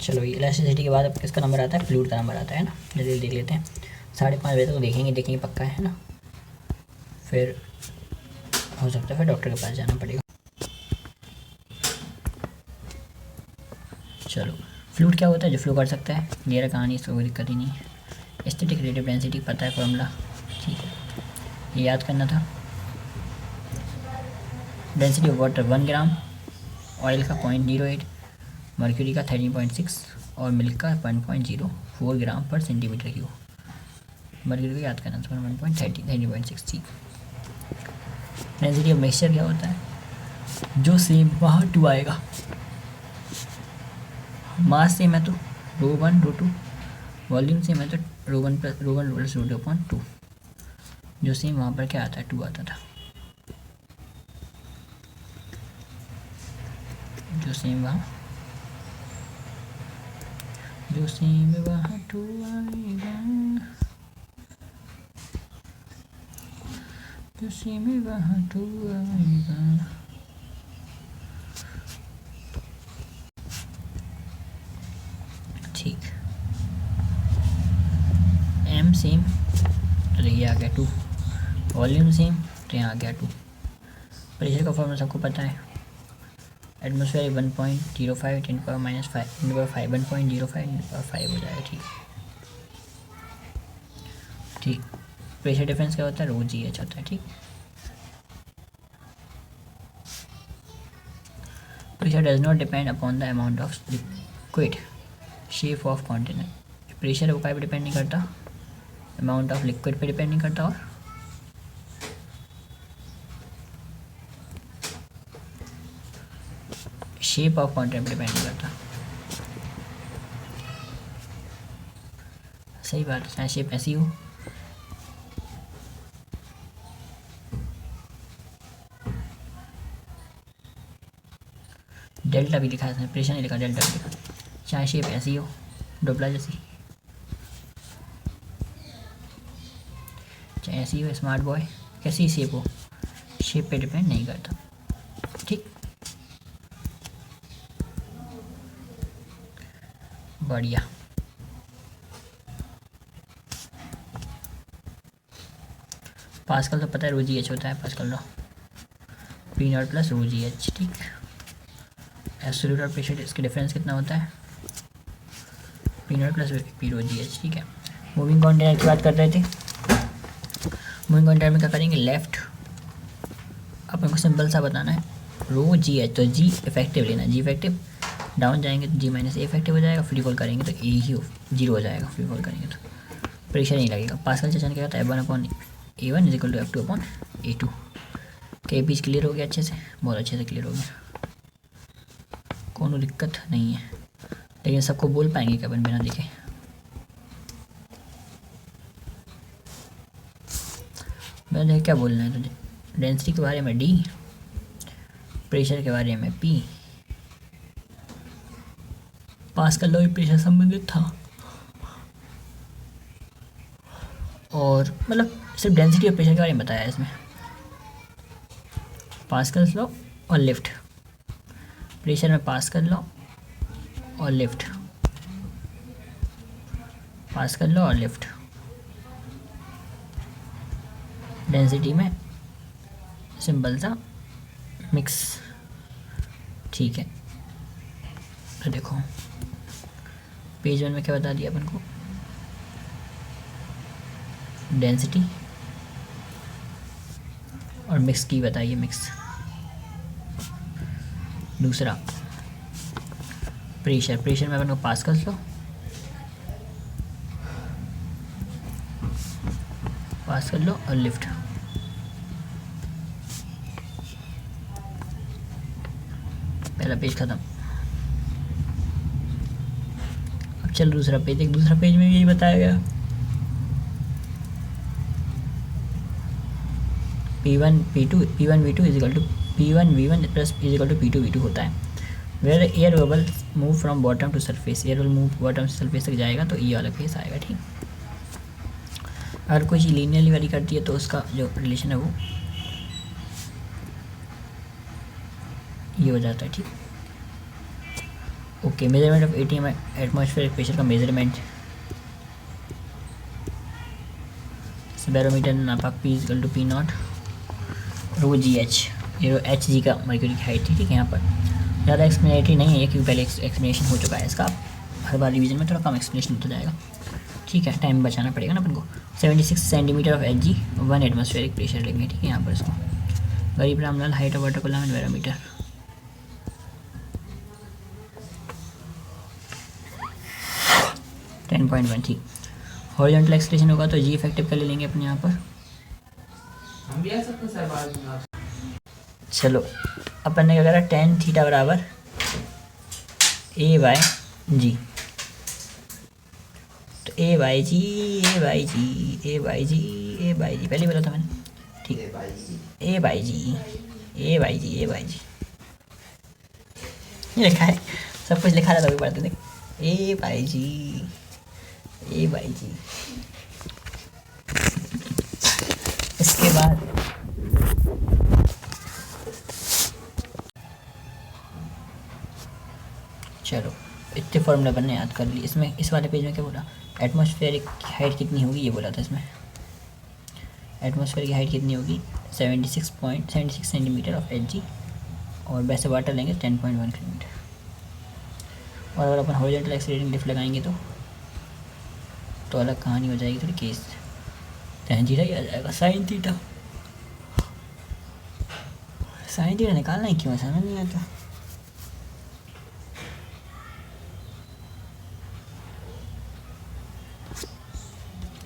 चलो ये इलास्टिसिटी के बाद अब किसका नंबर आता है, फ्लूइड का नंबर आता है ना। जल्दी देख लेते हैं, 5:30 बजे तक तो देखेंगे पक्का है ना, फिर हो सकता है फिर डॉक्टर के पास जाना पड़ेगा। चलो फ्लूइड क्या होता है, जो फ्लो कर सकता है, क्लियर कहानी, इसको कोई दिक्कत ही नहीं है। स्टैटिक रिलेटिव डेंसिटी पता है फॉर्मूला, ठीक है, ये याद करना था। Density of water 1 gram, oil का 0.08, मर्क्यूरी का 13.6 और मिल्क का 1.04 ग्राम पर सेंटीमीटर क्यूब। मर्क्यूरी को याद करना था 13.6, ठीक। डेंसिटी ऑफ मिक्सचर क्या होता है, जो सेम वहाँ 2 आएगा, मास सेम है तो ρ1 ρ2, वॉल्यूम सेम है तो ρ1 प्लस ρ2/2, जो सेम वहाँ पर क्या आता है 2 आता था, जो सेम वहाँ 2 आएगा, जो सेम वहाँ 2 आएगा। ठीक, एम सेम तो ये आ गया 2, वॉल्यूम सेम तो यहाँ आ गया 2। प्रेशर का फॉर्मूला सबको पता है, एटमॉस्फेयर 1.05 × 10⁻⁵ 1.05 हो जाएगा, ठीक। ठीक, प्रेशर डिफरेंस क्या होता है, ρgh होता है, ठीक। Pressure does not depend upon the amount of liquid, shape of container. Pressure वो पे डिपेंड नहीं करता, अमाउंट ऑफ लिक्विड पे डिपेंड नहीं करता, और शेप ऑफ कंटेनर पे डिपेंड नहीं करता। सही बात है, चाहे शेप ऐसी हो, डेल्टा भी लिखा है, प्रेशर नहीं लिखा, डेल्टा भी लिखा, चाहे शेप ऐसी हो, डोपला जैसी, चाहे ऐसी हो, स्मार्ट बॉय, कैसी शेप हो, शेप पे डिपेंड नहीं करता, ठीक। बढ़िया। पास्कल तो पता है ρgh होता है, pascal law, P0 plus ρgh, ठीक। एब्सोल्यूट और प्रेशर इसके डिफरेंस कितना होता है, P0 प्लस ρgh, ठीक है। मूविंग कंटेनर की बात कर रहे थे, मूविंग कंटेनर में क्या करेंगे, लेफ्ट, अपन को सिंपल सा बताना है, ρgh, तो जी इफेक्टिव लेना, जी इफेक्टिव, डाउन जाएंगे तो जी - ए इफेक्टिव हो जाएगा, फ्री फॉल करेंगे तो ए ही 0 हो जाएगा, फ्री फॉल करेंगे तो प्रेशर नहीं लगेगा। पास्कल चेंज क्या होता है, F1/A1 = F2/A2। के बीच क्लियर हो गया अच्छे से, बहुत अच्छे से क्लियर हो गया, कोनो दिक्कत नहीं है। लेकिन सबको बोल पाएंगे क्या अपन बिना देखे, मैंने क्या बोलना है तुझे, डेंसिटी के बारे में D, प्रेशर के बारे में P। पास्कल लॉ प्रेशर संबंधित था, और मतलब सिर्फ डेंसिटी और प्रेशर के बारे में बताया है इसमें, पास्कल लॉ और लिफ्ट, प्रेशर में पास्कल लॉ और लिफ्ट, पास्कल लॉ और लिफ्ट, डेंसिटी में सिंपल सा मिक्स, ठीक है। तो देखो पेज 1 में क्या बता दिया अपन को, डेंसिटी और मिक्स की बताइए, मिक्स। दूसरा प्रेशर, प्रेशर में अपन को पास्कल लॉ, पास्कल लॉ और लिफ्ट। पहला पेज खत्म। अब चल दूसरा पेज, एक दूसरा पेज में यही बताया गया, P1 V2 P1V1 plus P2V2 होता है। Where air bubble move from bottom to surface, air bubble move bottom से सरफेस तक जाएगा तो ये वाला फेस आएगा, ठीक। अगर कोई चीज़ लीनियरली वेरी करती है तो उसका जो रिलेशन है वो ये हो जाता है, ठीक। Okay, measurement of ATM atmospheric pressure का मेजरमेंट, बैरोमीटर नापा P equal to P naught rho g h, ये एच जी का मर्क्यूरी की हाइट थी। ठीक है, यहाँ पर ज़्यादा एक्सप्लेनेटरी नहीं है क्योंकि पहले एक्सप्लेनेशन हो चुका है इसका, हर बार रिवीजन में थोड़ा कम एक्सप्लेनेशन होता जाएगा। ठीक है, टाइम बचाना पड़ेगा ना अपन को। 76 centimetre of H G 1 atmospheric pressure लेंगे। ठीक है, यहाँ पर इसको गरीब Ramlal height of water column and barometer 10.1। ठीक, हॉरिजॉन्टल एक्सलेशन होगा तो जी इफेक्टिव का ले लेंगे अपने यहाँ पर। हम भी आ सकते हैं सर बाद में आप। चलो अपन ने क्या करा, टेन थीटा बराबर ए बाय जी, तो a by g a by g a by g a by g पहले बोला था मैंने। ठीक, a by g a by g a by g ये लिखा है, सब कुछ लिखा रहता है पढ़ते देख, ए बाई जी ए बाई जी। इसके बाद चलो इतने फॉर्मूला बनने याद कर ली। इसमें इस वाले पेज में क्या बोला, एटमॉस्फेरिक हाइट कितनी होगी ये बोला था इसमें। एटमॉस्फेयर की हाइट कितनी होगी 76 सेंटीमीटर ऑफ एच जी, और वैसे वाटर लेंगे 10.1 किलोमीटर। और अगर अपन हॉरिजॉन्टल एक्सीलरेटिंग लिफ्ट लगाएंगे तो अलग कहानी हो जाएगी थोड़ी केस। tan थीटा ही आ जाएगा, साइन थीटा। साइन थीटा निकालना ही क्यों है समझ नहीं आता।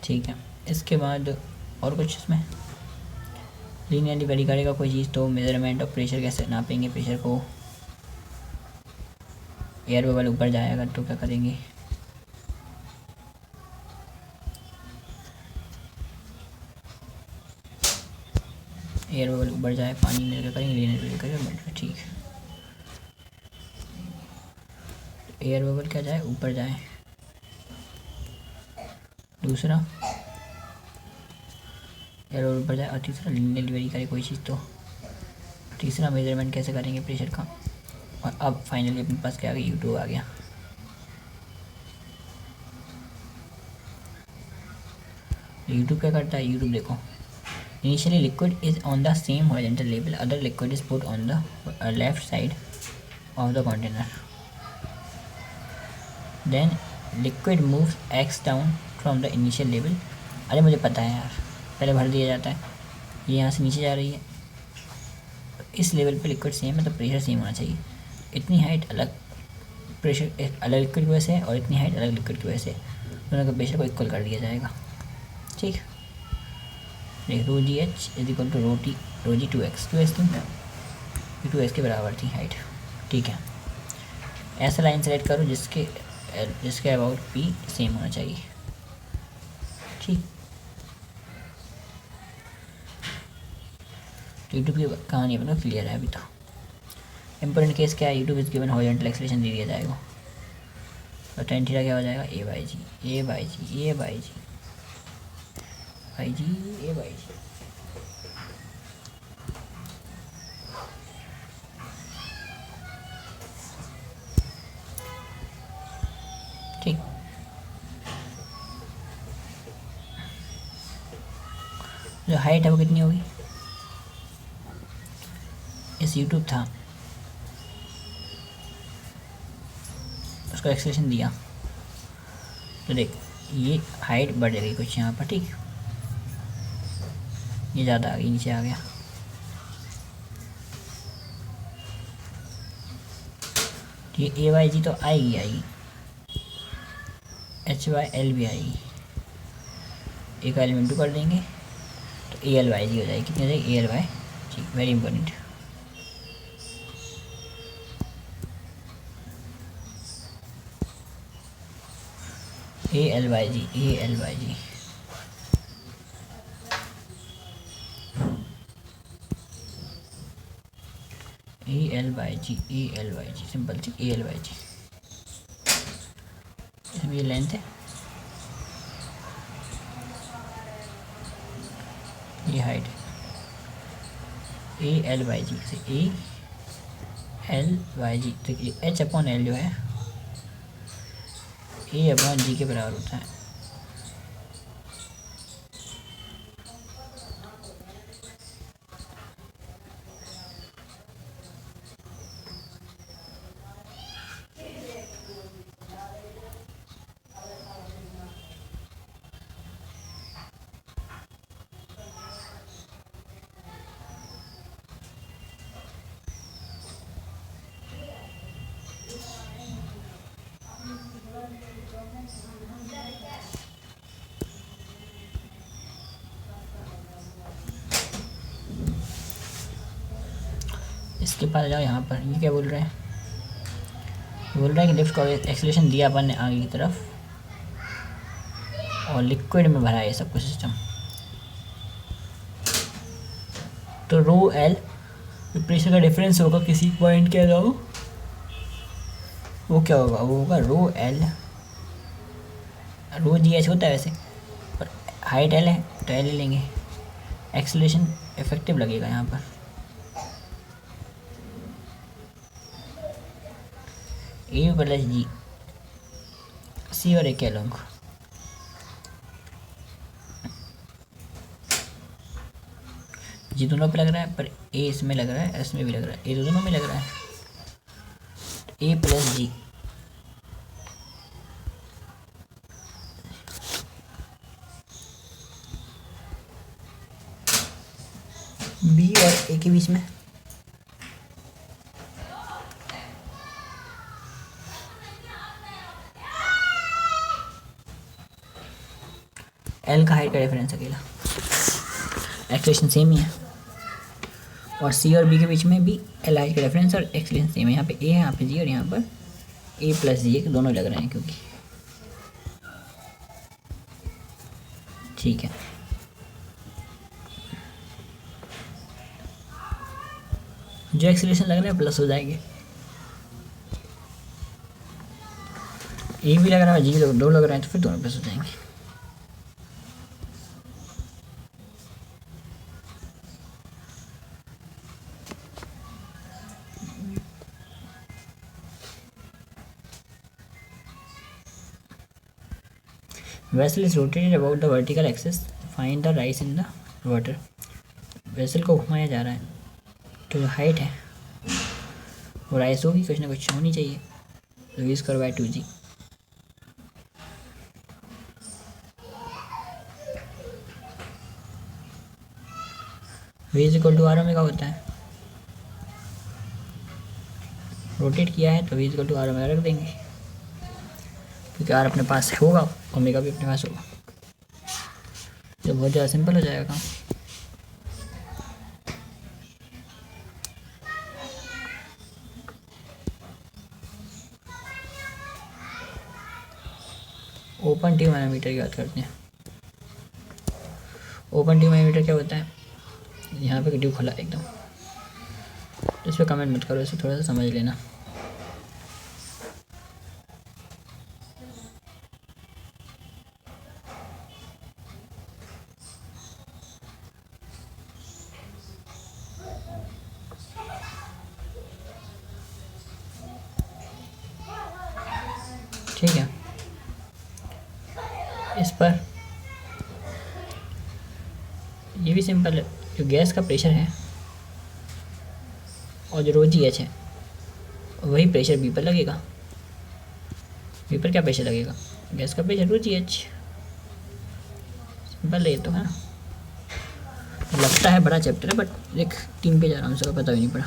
ठीक है, इसके बाद और कुछ इसमें लीनियरली वेरी करेगा कोई चीज़ तो मेजरमेंट ऑफ प्रेशर कैसे नापेंगे, प्रेशर को एयर बबल ऊपर जाएगा तो क्या करेंगे, एयर बबल ऊपर जाए पानी में क्या करेंगे, लीनियर वेरी करेगा। ठीक, एयर बबल क्या जाए ऊपर जाए, दूसरा एयर बबल ऊपर जाए, और तीसरा लीनियर वेरी करे कोई चीज़ तो तीसरा मेजरमेंट कैसे करेंगे प्रेशर का। और अब फाइनली अपने पास क्या आ गया, यूट्यूब आ गया। यूट्यूब क्या करता है, यूट्यूब देखो, initially liquid is on the same horizontal level, other liquid is put on the left side of the container, then liquid moves X down from the initial level. अरे मुझे पता है यार, पहले भर दिया जाता है, ये यहाँ से नीचे जा रही है, इस लेवल पे लिक्विड सेम है तो प्रेशर सेम होना चाहिए। इतनी हाइट अलग प्रेशर अलग लिक्विड की वजह से और इतनी हाइट अलग लिक्विड की वजह से दोनों का प्रेशर को इक्वल कर दिया जाएगा। ठीक, देख rho g h is equal to rho g 2x क्यों, 2x के बराबर थी हाइट। ठीक है, ऐसा लाइन सेलेक्ट करो जिसके अबाउट पी सेम होना चाहिए। ठीक, यूट्यूब की कहानी अपना क्लियर है अभी तो। इम्पोर्टेंट केस क्या है, U tube is given horizontal acceleration दे दिया जाएगा, तो tan थीटा क्या हो जाएगा, a by g a by g a by g by g a by g. ठीक, जो हाइट है वो कितनी होगी, इस यूट्यूब था उसको एक्सप्रेशन दिया तो देख ये हाइट बढ़ गई कुछ यहाँ पर। ठीक, ये ज़्यादा आ गई, नीचे आ गया। ये ए वाई जी तो आएगी, एच वाई एल भी आएगी, एक एलिमेंट कर देंगे तो ए एल वाई जी हो जाएगी। कितनी हो जाएगी, a l y g, very important. A l y g a l y g a l y g a l y g, simple सी ए एल वाई जी। इसमें ये लेंथ है, ये हाइट है, ए एल वाई जी से ए l y जी, तो ये H upon L जो है ए अपॉन जी के बराबर होता है। इसके पास जाओ, यहाँ पर ये क्या बोल रहे हैं, बोल रहा है कि लिफ्ट को एक्सेलरेशन दिया अपन ने आगे की तरफ और लिक्विड में भरा है ये सब कुछ सिस्टम। तो रो एल प्रेशर का डिफरेंस होगा किसी पॉइंट के अलावा, वो क्या होगा, वो होगा रो एल, रो जी एच होता है वैसे, पर हाइट एल है तो एल लेंगे, एक्सेलरेशन इफेक्टिव लगेगा यहाँ पर। ए प्लस जी, सी और ए क्या लूँगा, जी दोनों पे लग रहा है, पर ए इसमें लग रहा है, एस में भी लग रहा है, ए तो दोनों में लग रहा है। ए प्लस जी, बी और ए के बीच में एल का हाइट का डिफरेंस अकेला, एक्सेलरेशन सेम ही है, और सी और बी के बीच में भी एल हाइट का डिफरेंस और एक्सेलरेशन सेम है। यहाँ पे ए है, यहाँ पे जी, और यहाँ पर ए प्लस जी दोनों लग रहे हैं क्योंकि, ठीक है। जो एक्सेलरेशन लग रहा है प्लस हो जाएंगे, ए भी लग रहा है, जी दो लग रहे हैं, तो फिर दोनों प्लस हो जाएंगे। Vessel is rotated about the vertical axis. Find the rise in the water. Vessel को घुमाया जा रहा है, तो जो हाइट है वो राइस होगी, कुछ ना कुछ होनी चाहिए, तो V square by 2g। V is equal to R omega होता है, रोटेट किया है तो V is equal to R omega रख देंगे, क्योंकि आर अपने पास होगा, ओमेगा भी अपने पास होगा, तो बहुत ज़्यादा सिंपल हो जाएगा काम। ओपन ट्यूब मैनोमीटर की बात करते हैं। ओपन ट्यूब मैनोमीटर क्या होता है, यहाँ पे ट्यूब खुला है एकदम, इस पर कमेंट मत करो, इसे थोड़ा सा समझ लेना। ठीक है, इस पर ये भी सिंपल है, जो गैस का प्रेशर है और जो रो जी एच है वही प्रेशर बी पर लगेगा। बी पर क्या प्रेशर लगेगा, गैस का प्रेशर रो जी एच, सिंपल है ये तो, है ना। लगता है बड़ा चैप्टर है, बट एक 3 पेज आराम से पता भी नहीं पड़ा।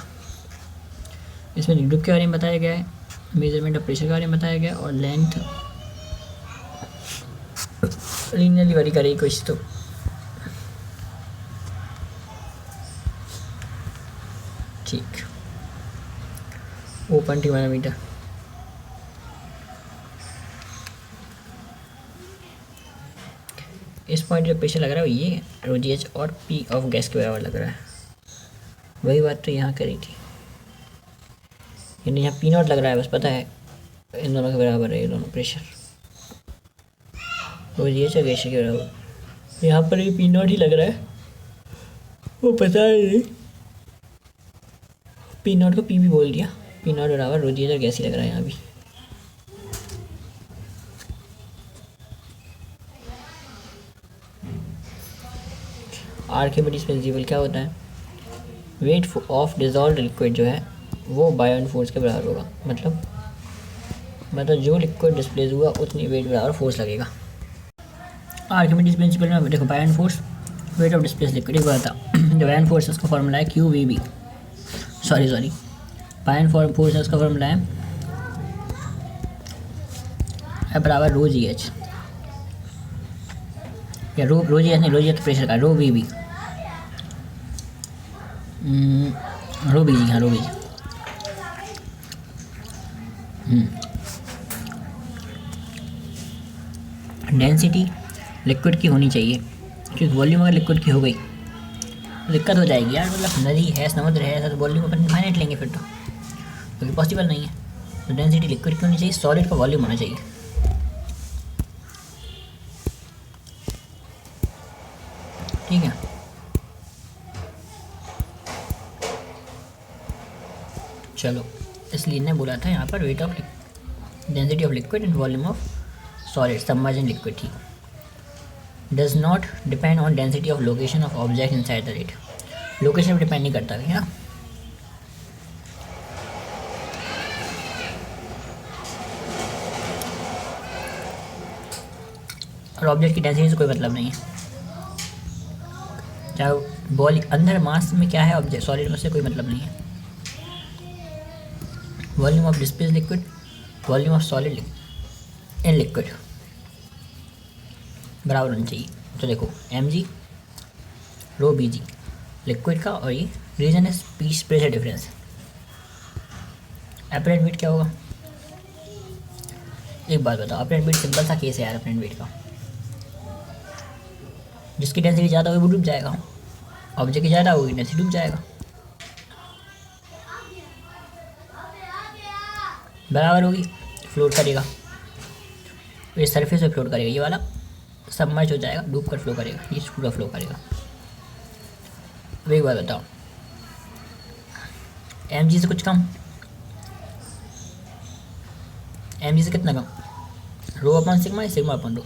इसमें लिक्विड के बारे में बताया गया है, मेजरमेंट ऑफ प्रेशर के बारे में बताया गया, और लेंथ लीनियरली वेरी करेगी कुछ तो। ठीक, ओपन ट्यूब मैनोमीटर, इस पॉइंट जो प्रेशर लग रहा है वो ये रो जी एच और पी ऑफ गैस के बराबर लग रहा है। वही बात तो यहाँ करी थी, यानी यहाँ पी नॉट लग रहा है, बस पता है इन दोनों के बराबर है ये दोनों प्रेशर, रो जी एच और गैस के बराबर। यहाँ पर भी पी नॉट ही लग रहा है, वो पता है, पी नॉट को पी भी बोल दिया, पी नॉट बराबर रो जी एच और गैस ही लग रहा है यहाँ भी। आर्किमिडीज प्रिंसिपल क्या होता है, वेट ऑफ डिजॉल्व लिक्विड जो है वो बायोन फोर्स के बराबर होगा, मतलब जो लिक्विड डिस्प्लेस हुआ उतनी वेट बराबर फोर्स लगेगा। आर्किमिडीज प्रिंसिपल में देखो buoyant force weight of displace liquid एक बात था, जो बायोन फोर्स है उसका फॉर्मूला है q v b, sorry buoyant force है उसका फॉर्मूला है बराबर रो जी एच, या रो जी एच नहीं, रो जी एच प्रेशर का, रो वी बी, रो बी जी, हाँ रो बी जी। डेंसिटी लिक्विड की होनी चाहिए, क्योंकि वॉल्यूम अगर लिक्विड की हो गई तो दिक्कत हो जाएगी यार, मतलब नदी है समुद्र है ऐसा तो वॉल्यूम अपन इनफाइनाइट लेंगे फिर तो, क्योंकि पॉसिबल नहीं है। तो डेंसिटी लिक्विड की होनी चाहिए, सॉलिड का वॉल्यूम होना चाहिए। ठीक है, चलो इसलिए ने बोला था यहाँ पर weight of density of liquid and volume of solid submerged in liquid, ठीक, does not depend on density of location of object inside the rate, location पर डिपेंड नहीं करता है ना। और ऑब्जेक्ट की डेंसिटी से कोई मतलब नहीं है, चाहे बॉल अंदर मास में क्या है ऑब्जेक्ट सॉलिड में, से कोई मतलब नहीं है। Volume of displace liquid, volume of solid in liquid बराबर होना चाहिए। तो देखो एम जी रो बी जी लिक्विड का, और ये रीजन है speech pressure difference. Apparent wait क्या होगा, एक बात बताओ, अपरेंट वेट सिंपल सा केस है यार, अपरेंट वेट का जिसकी डेंसिटी ज़्यादा होगी वो डूब जाएगा, ऑब्जेक्ट की ज़्यादा होगी डेंसिटी डूब जाएगा, बराबर होगी, फ्लोट करेगा, ये सरफेस पे फ्लोट करेगा, ये वाला सबमर्ज हो जाएगा, डूब कर फ्लो करेगा, ये पूरा फ्लो करेगा। अब एक बात बताओ, एम जी से कुछ कम, एम जी से कितना कम, रो अपन सिग्मा या सिग्मा अपन रो,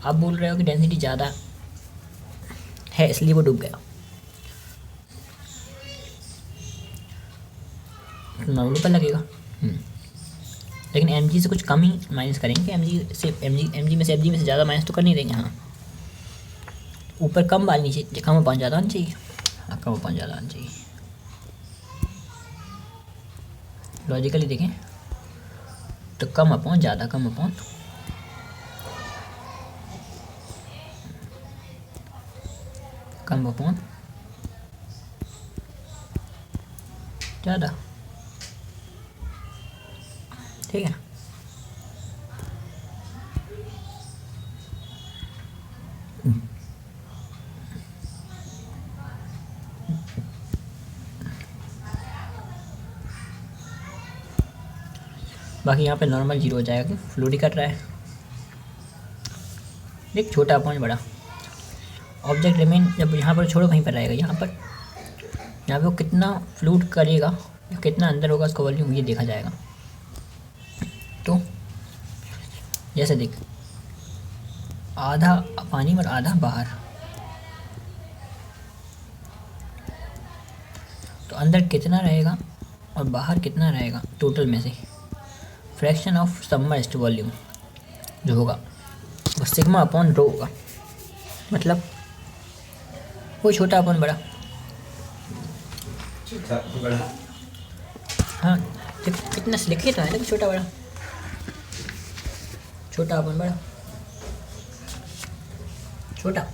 आप बोल रहे हो कि डेंसिटी ज़्यादा है इसलिए वो डूब गया, नॉर्मल पर लगेगा। लेकिन एम जी से कुछ कम ही माइनस करेंगे, एम जी से एम जी में से ज़्यादा माइनस तो कर नहीं देंगे। हाँ ऊपर कम बाल नीचे कम पहुँच ज़्यादा आना चाहिए, हाँ कम पहुँच ज़्यादा आना चाहिए। लॉजिकली देखें तो कम अपॉन ज़्यादा, कम अपॉन कम अपॉन ज़्यादा, ठीक है। बाकी यहाँ पे नॉर्मल जीरो हो जाएगा, फ्लूड ही कर रहा है, देख छोटा पॉइंट बड़ा, ऑब्जेक्ट रिमेन जब यहाँ पर छोड़ो वहीं पर रहेगा, यहाँ पे वो कितना फ्लूड करेगा या कितना अंदर होगा उसका वॉल्यूम ये देखा जाएगा। तो जैसे देख आधा पानी और आधा बाहर, तो अंदर कितना रहेगा और बाहर कितना रहेगा टोटल में से, फ्रैक्शन ऑफ सबमर्ज्ड वॉल्यूम जो होगा वो सिग्मा अपॉन रो होगा, मतलब वो छोटा अपॉन बड़ा। हाँ कितना लिखे तो है ना, छोटा बड़ा, छोटा अपन बड़ा, छोटा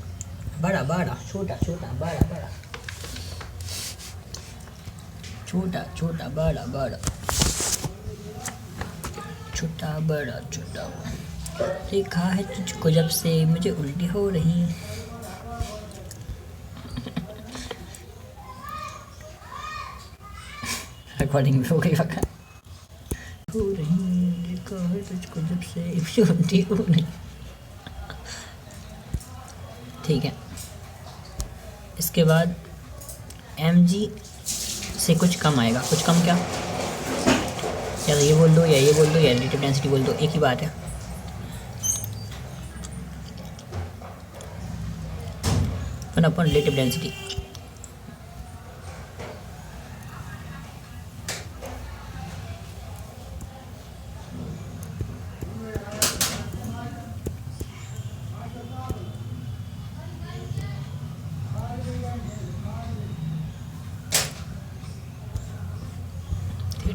बड़ा बड़ा, छोटा छोटा बड़ा बड़ा, छोटा छोटा बड़ा बड़ा, छोटा बड़ा छोटा। देखा है तुझको जब से मुझे उल्टी हो रही, रिकॉर्डिंग भी हो गई वक्त हो रही, देखा है तुझको जब से मुझे उल्टी हो रही। ठीक है, इसके बाद mg से कुछ कम आएगा, कुछ कम क्या, या तो ये बोल दो या ये बोल दो या रिलेटिव डेंसिटी बोल दो, एक ही बात है। अपन अपॉन रिलेटिव डेंसिटी।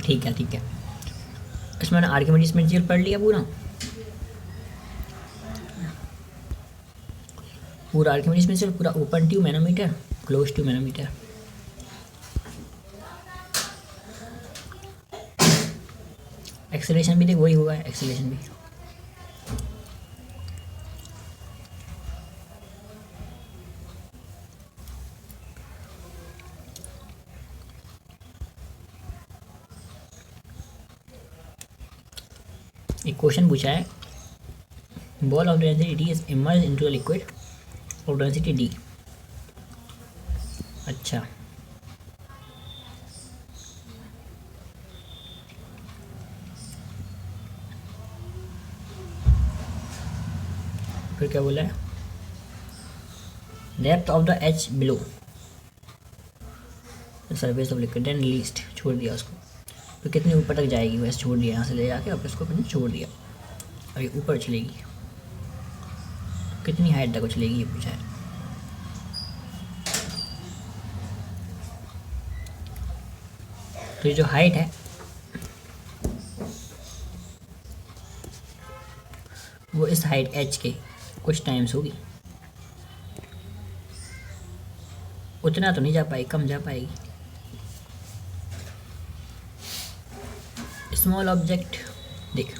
ठीक है ठीक है, इसमें मैंने आर्किमिडीज प्रिंसिपल पढ़ लिया पूरा पूरा आर्किमिडीज प्रिंसिपल पूरा, open tube manometer, close tube manometer. Acceleration भी देख वही हुआ है, एक्सेलरेशन भी। एक क्वेश्चन पूछा है, ball of density D is immerse into the liquid of density D. अच्छा, फिर क्या बोला है, depth of the H below surface of liquid then least, छोड़ दिया उसको, तो कितने ऊपर तक जाएगी, वैसे छोड़ दिया, यहाँ से ले जाके और इसको मैंने छोड़ दिया, और ये ऊपर चलेगी, कितनी हाइट तक चलेगी ये पूछा है। तो ये जो हाइट है वो इस हाइट एच के कुछ टाइम्स होगी, उतना तो नहीं जा पाएगी, कम जा पाएगी। स्मॉल ऑब्जेक्ट देख,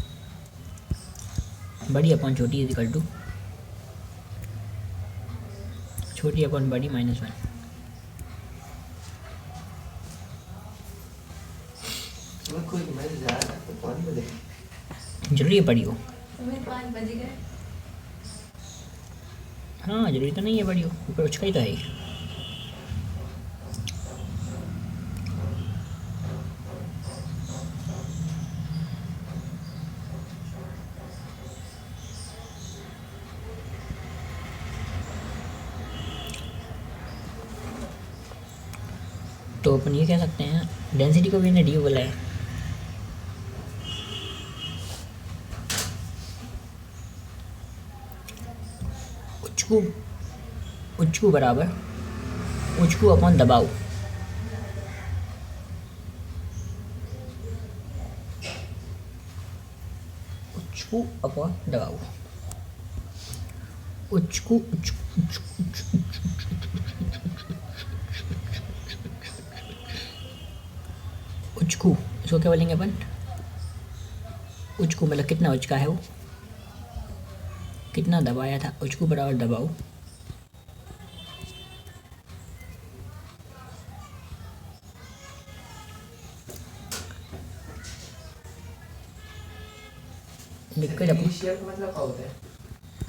बड़ी अपॉन छोटी इज इक्वल टू छोटी अपॉन बड़ी -1। जरूरी है पढ़ी हो? हाँ जरूरी तो नहीं है पढ़ी हो, ऊपर उचका ही तो है ही। तो अपन ये कह सकते हैं, डेंसिटी को भी इन्हें डी बोला है, उचकू बराबर उचकू अपॉन दबाव, उचकू अपॉन दबाव, उचकू उचकू इसको क्या बोलेंगे अपन, उचकू मतलब कितना उचका है वो, कितना दबाया था, उचकू बराबर दबाव लिक्विड अपन इनिशियल का मतलब क्या होता है?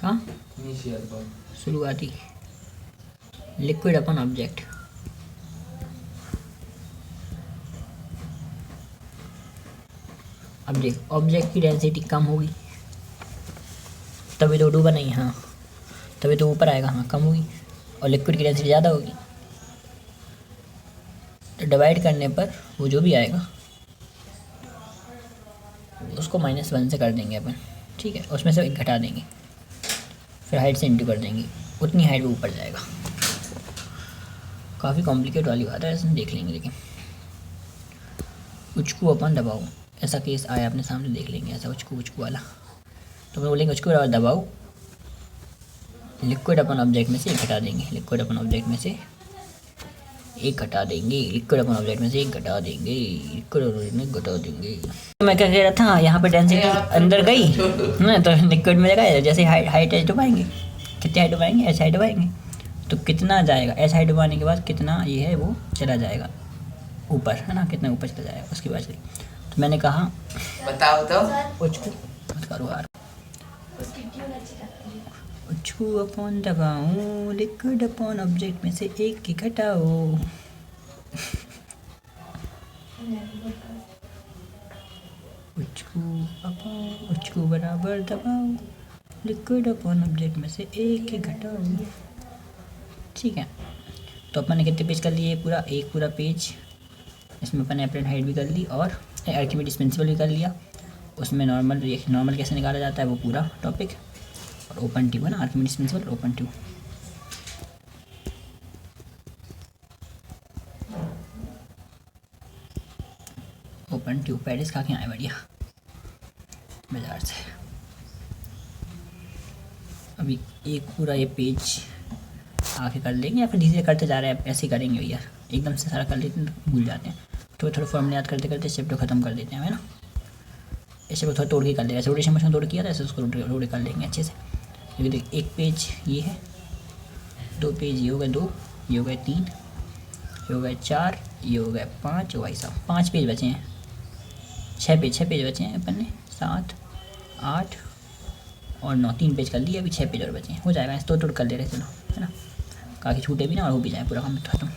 हाँ इनिशियल का शुरुआती, लिक्विड अपन ऑब्जेक्ट, अब देख ऑब्जेक्ट की डेंसिटी कम होगी तभी तो डूबा नहीं, हाँ तभी तो ऊपर आएगा, हाँ कम होगी, और लिक्विड की डेंसिटी ज़्यादा होगी, तो डिवाइड करने पर वो जो भी आएगा उसको -1 से कर देंगे अपन, ठीक है, उसमें से एक घटा देंगे, फिर हाइट से इंटू कर देंगे, उतनी हाइट वो ऊपर जाएगा। काफ़ी कॉम्प्लिकेट वाली बात है, ऐसे देख लेंगे, लेकिन उचकू अपन दबाओ, ऐसा केस आया अपने सामने, देख लेंगे ऐसा उचकू वाला, तो मैं बोलेंगे उचकू बराबर दबाओ, लिक्विड अपन ऑब्जेक्ट में से एक घटा देंगे, लिक्विड अपन ऑब्जेक्ट में से एक घटा देंगे, लिक्विड अपन ऑब्जेक्ट में से एक घटा देंगे, लिक्विड में घटा देंगे। मैं क्या कह रहा था, यहाँ पे डेंसिटी अंदर गई ना, तो लिक्विड में लगा, जैसे हाइट एच डुबाएंगे, कितनी हाइट डुबाएंगे, एच हाइट डुबाएंगे, तो कितना जाएगा, एच हाइट डुबाने के बाद कितना ये है वो चला जाएगा ऊपर, है ना, कितना ऊपर चला जाएगा उसकी बात चली। तो मैंने कहा बताओ तो उचकू मत करो यार, उचकू अपॉन दबाओ, लिक्विड अपॉन ऑब्जेक्ट में से एक की घटाओ, उचकू बराबर दबाओ, लिक्विड अपॉन ऑब्जेक्ट में से एक की घटाओ। ठीक है। तो अपन ने कितने पेज कर लिए? पूरा एक पूरा पेज। इसमें अपन ने एप्रेंट हाइट भी कर ली और आर्किमिडीज प्रिंसिपल भी कर लिया। उसमें नॉर्मल कैसे निकाला जाता है वो पूरा टॉपिक, और ओपन ट्यूब है ना, Archimedes principle open tube. Open tube पैडिस खा के आए बढ़िया बाजार से। अभी एक पूरा ये पेज आके कर लेंगे या फिर धीरे धीरे करते जा रहे हैं, ऐसे ही करेंगे भैया, एकदम से सारा कर लेते हैं तो भूल जाते हैं। थोड़े थोड़े फॉर्मूले याद करते करते चैप्टर खत्म कर देते हैं, है ना। ऐसे को थोड़ा तोड़ के कर लेंगे, ऐसे रोटेशन मोशन तोड़ किया था, ऐसे उसको रोटे कर लेंगे अच्छे से। क्योंकि देख एक पेज ये है, 2 पेज ये हो गए 2, ये हो गए 3, ये हो गए 4, ये हो गए 5। भाई साहब 5 पेज बचे हैं, 6 पेज बचे हैं अपन ने, 7 8 और 9, 3 पेज कर लिए, अभी 6 पेज और बचे हैं, हो जाएगा। ऐसे तोड़ कर ले रहे चलो, है ना, काफ़ी छूटे भी ना और हो भी जाए पूरा काम खत्म।